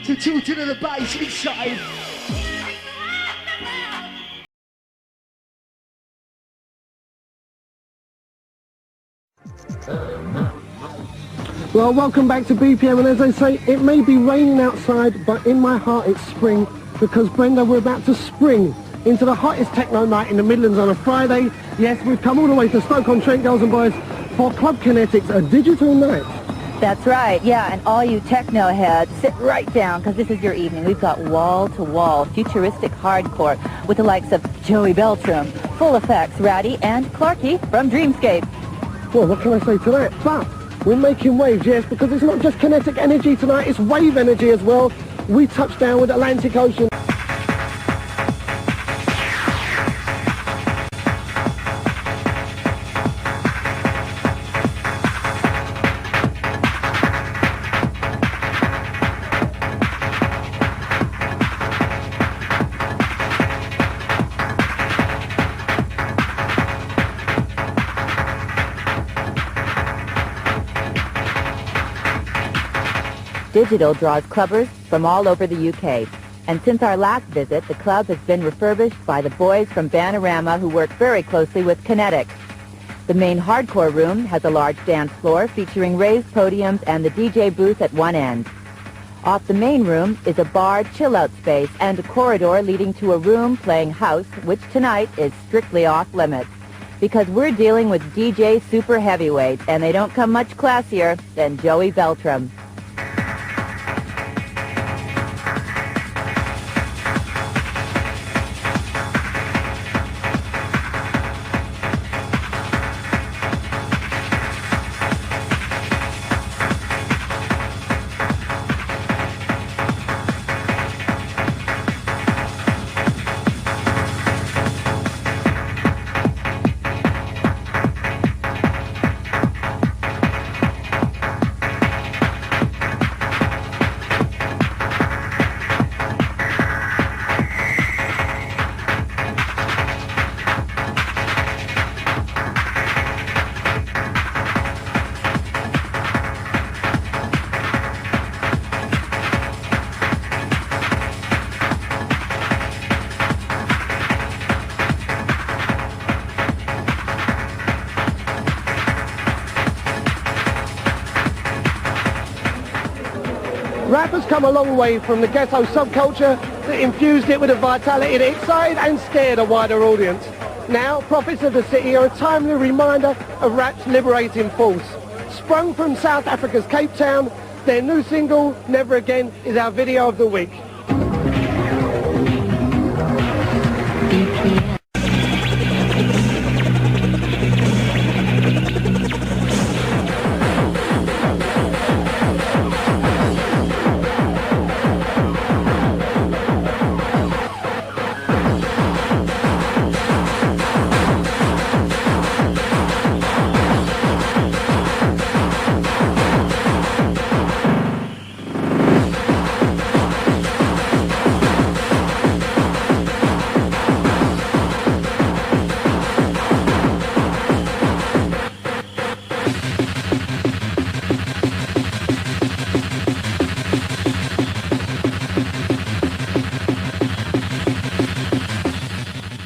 to tilting of the bass inside. Well, welcome back to BPM, and as I say, it may be raining outside, but in my heart it's spring, because Brenda, we're about to spring into the hottest techno night in the Midlands on a Friday. Yes, we've come all the way to Stoke-on-Trent, girls and boys, for Club Kinetic's A Digital Night. That's right, yeah, and all you techno heads, sit right down, because this is your evening. We've got wall-to-wall futuristic hardcore with the likes of Joey Beltram, Full Effects, Ratty, and Clarky from Dreamscape. Well, what can I say to that? But we're making waves, yes, because it's not just kinetic energy tonight, it's wave energy as well. We touch down with Atlantic Ocean. Digital draws clubbers from all over the UK. And since our last visit, the club has been refurbished by the boys from Banarama who work very closely with Kinetic. The main hardcore room has a large dance floor featuring raised podiums and the DJ booth at one end. Off the main room is a bar chill-out space and a corridor leading to a room playing house, which tonight is strictly off-limits. Because we're dealing with DJ super heavyweights, and they don't come much classier than Joey Beltram. Rap has come a long way from the ghetto subculture that infused it with a vitality that excited and scared a wider audience. Now, Prophets of the City are a timely reminder of rap's liberating force. Sprung from South Africa's Cape Town, their new single, Never Again, is our video of the week.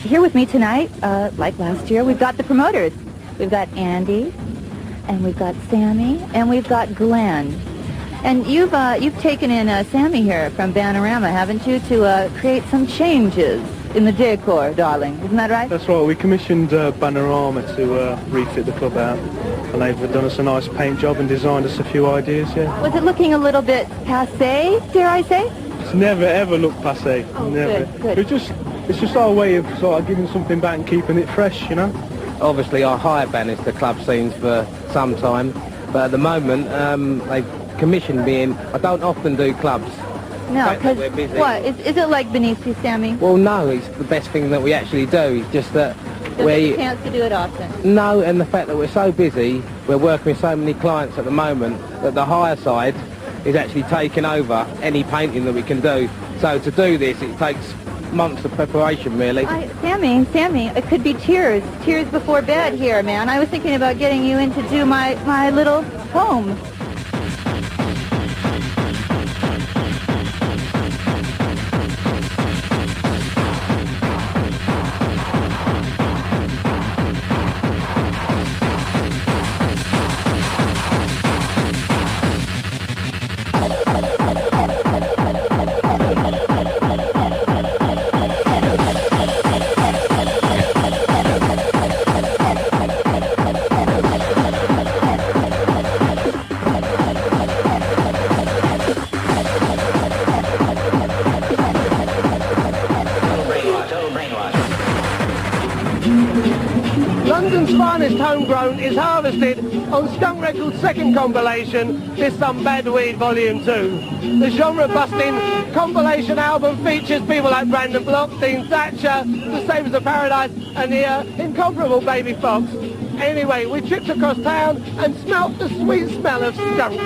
Here with me tonight, like last year, we've got the promoters. We've got Andy, and we've got Sammy, and we've got Glenn. And you've taken in Sammy here from Banarama, haven't you, to create some changes in the decor, darling. Isn't that right? That's right. We commissioned Banarama to refit the club out, and they've done us a nice paint job and designed us a few ideas, yeah. Was it looking a little bit passé, dare I say? It's never ever looked passé. Oh, never. good. It's just our way of sort of giving something back and keeping it fresh, you know. Obviously, our hire managed the club scenes for some time, but at the moment, they've commissioned me in. I don't often do clubs. No, because what? Is it like beneath you, Sammy? Well, no, it's the best thing that we actually do. It's just that Don't get a chance to do it often. No, and the fact that we're so busy, we're working with so many clients at the moment, that the hire side is actually taking over any painting that we can do. So to do this, it takes months of preparation, really. Sammy, it could be tears before bed here, man. I was thinking about getting you in to do my little home. hosted on Skunk Records' second compilation, This Some Bad Weed Volume 2. The genre-busting compilation album features people like Brandon Block, Dean Thatcher, The Savers of Paradise, and the incomparable Baby Fox. Anyway, we tripped across town and smelt the sweet smell of skunk.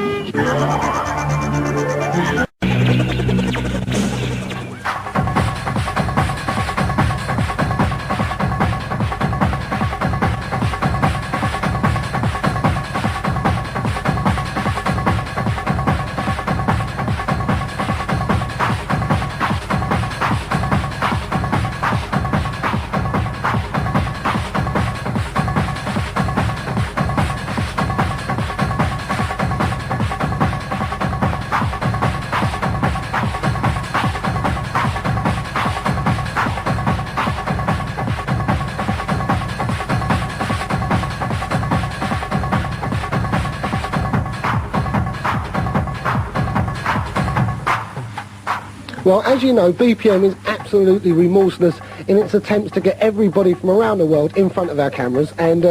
Well, as you know, BPM is absolutely remorseless in its attempts to get everybody from around the world in front of our cameras, and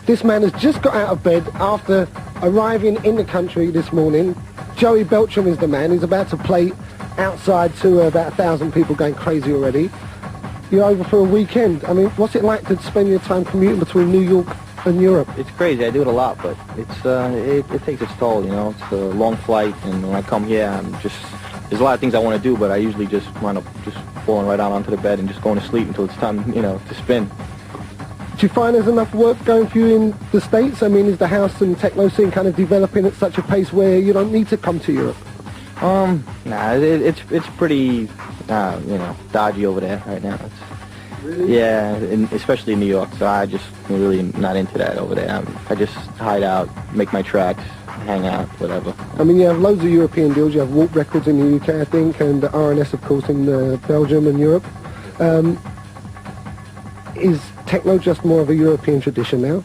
this man has just got out of bed after arriving in the country this morning. Joey Beltram is the man. He's about to play outside to about 1,000 people going crazy already. You're over for a weekend. I mean, what's it like to spend your time commuting between New York and Europe? It's crazy. I do it a lot, but it takes its toll, you know. It's a long flight, and when I come here, there's a lot of things I want to do, but I usually just wind up just falling right out onto the bed and just going to sleep until it's time, you know, to spin. Do you find there's enough work going for you in the States? I mean, is the house and techno scene kind of developing at such a pace where you don't need to come to Europe? Nah, it's pretty, you know, dodgy over there right now. Really? Yeah, especially in New York, so I just really not into that over there. I just hide out, make my tracks, hang out, whatever. I mean, you have loads of European deals. You have Warp Records in the UK, I think, and RNS, of course, in Belgium and Europe. Is techno just more of a European tradition now?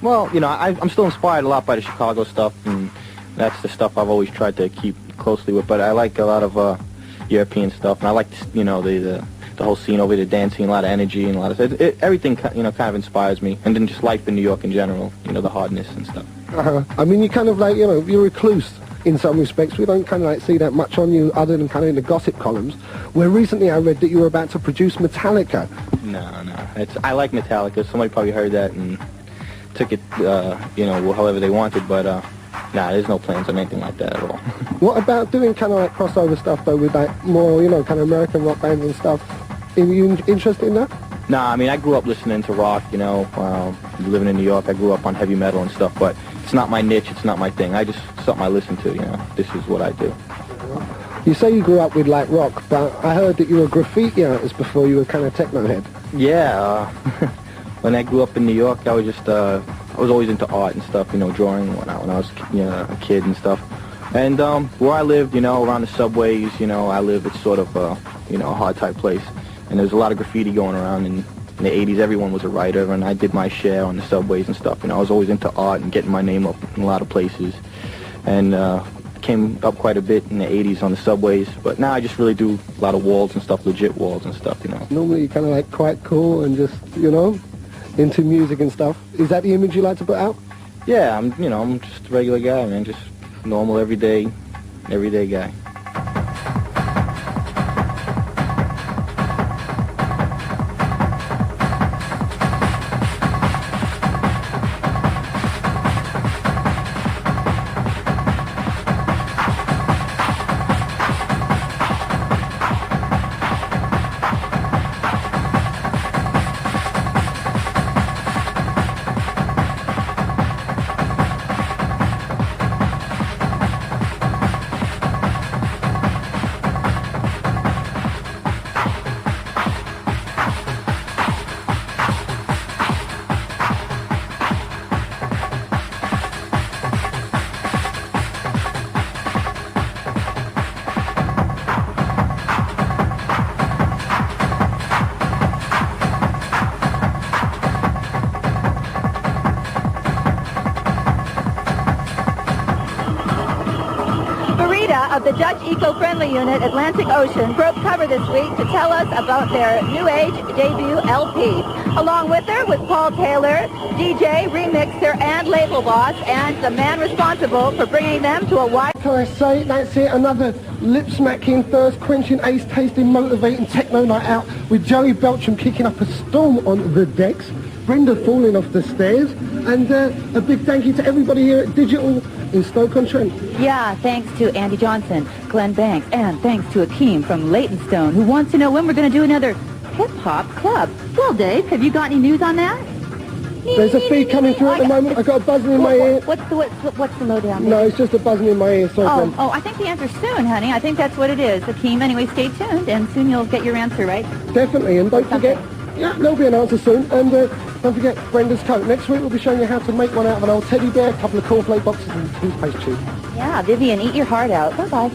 Well, you know, I'm still inspired a lot by the Chicago stuff, and that's the stuff I've always tried to keep closely with, but I like a lot of European stuff, and I like, you know, the whole scene over there, dancing, a lot of energy, and a lot of everything, you know, kind of inspires me, and then just life in New York in general, you know, the hardness and stuff. I mean, you kind of like, you know, you're a recluse in some respects. We don't kind of like see that much on you other than kind of in the gossip columns, where recently I read that you were about to produce Metallica. No. I like Metallica. Somebody probably heard that and took it, you know, however they wanted, but nah, there's no plans on anything like that at all. What about doing kind of like crossover stuff, though, with like more, you know, kind of American rock bands and stuff? Are you interested in that? Nah, I mean, I grew up listening to rock, you know, living in New York. I grew up on heavy metal and stuff, but it's not my niche, it's not my thing. I just, something I listen to, you know. This is what I do. You say you grew up with like rock, but I heard that you were a graffiti artist before you were kind of techno head. Yeah, when I grew up in New York, I was just, I was always into art and stuff, you know, drawing when I was, you know, a kid and stuff. And where I lived, you know, around the subways, you know, I live, it's sort of, you know, a hard type place. And there's a lot of graffiti going around, and in the 80s, everyone was a writer, and I did my share on the subways and stuff. You know, I was always into art and getting my name up in a lot of places. And came up quite a bit in the 80s on the subways, but now I just really do a lot of walls and stuff, legit walls and stuff, you know. Normally you're kind of like quite cool and just, you know, into music and stuff. Is that the image you like to put out? Yeah, I'm just a regular guy, man, just normal, everyday guy. of the Dutch eco-friendly unit Atlantic Ocean broke cover this week to tell us about their New Age debut LP. Along with her was Paul Taylor, DJ, remixer, and label boss, and the man responsible for bringing them to a wide... Can I say, that's it, another lip-smacking, thirst-quenching, ace-tasting, motivating techno night out with Joey Beltram kicking up a storm on the decks, Brenda falling off the stairs, and a big thank you to everybody here at Digital in Stoke-on-Trent. Yeah, thanks to Andy Johnson, Glenn Banks, and thanks to Akeem from Leytonstone, who wants to know when we're going to do another hip-hop club. Well, Dave, have you got any news on that? There's a feed coming through at the moment. I've got a buzzing in my ear. What's the lowdown? No, it's just a buzzing in my ear. Sorry, I think the answer's soon, honey. I think that's what it is. Akeem, anyway, stay tuned, and soon you'll get your answer, right? Definitely, and don't forget, yeah, there'll be an answer soon, and don't forget Brenda's coat. Next week we'll be showing you how to make one out of an old teddy bear, a couple of cornflake boxes, and a toothpaste tube. Yeah, Vivian, eat your heart out. Bye-bye.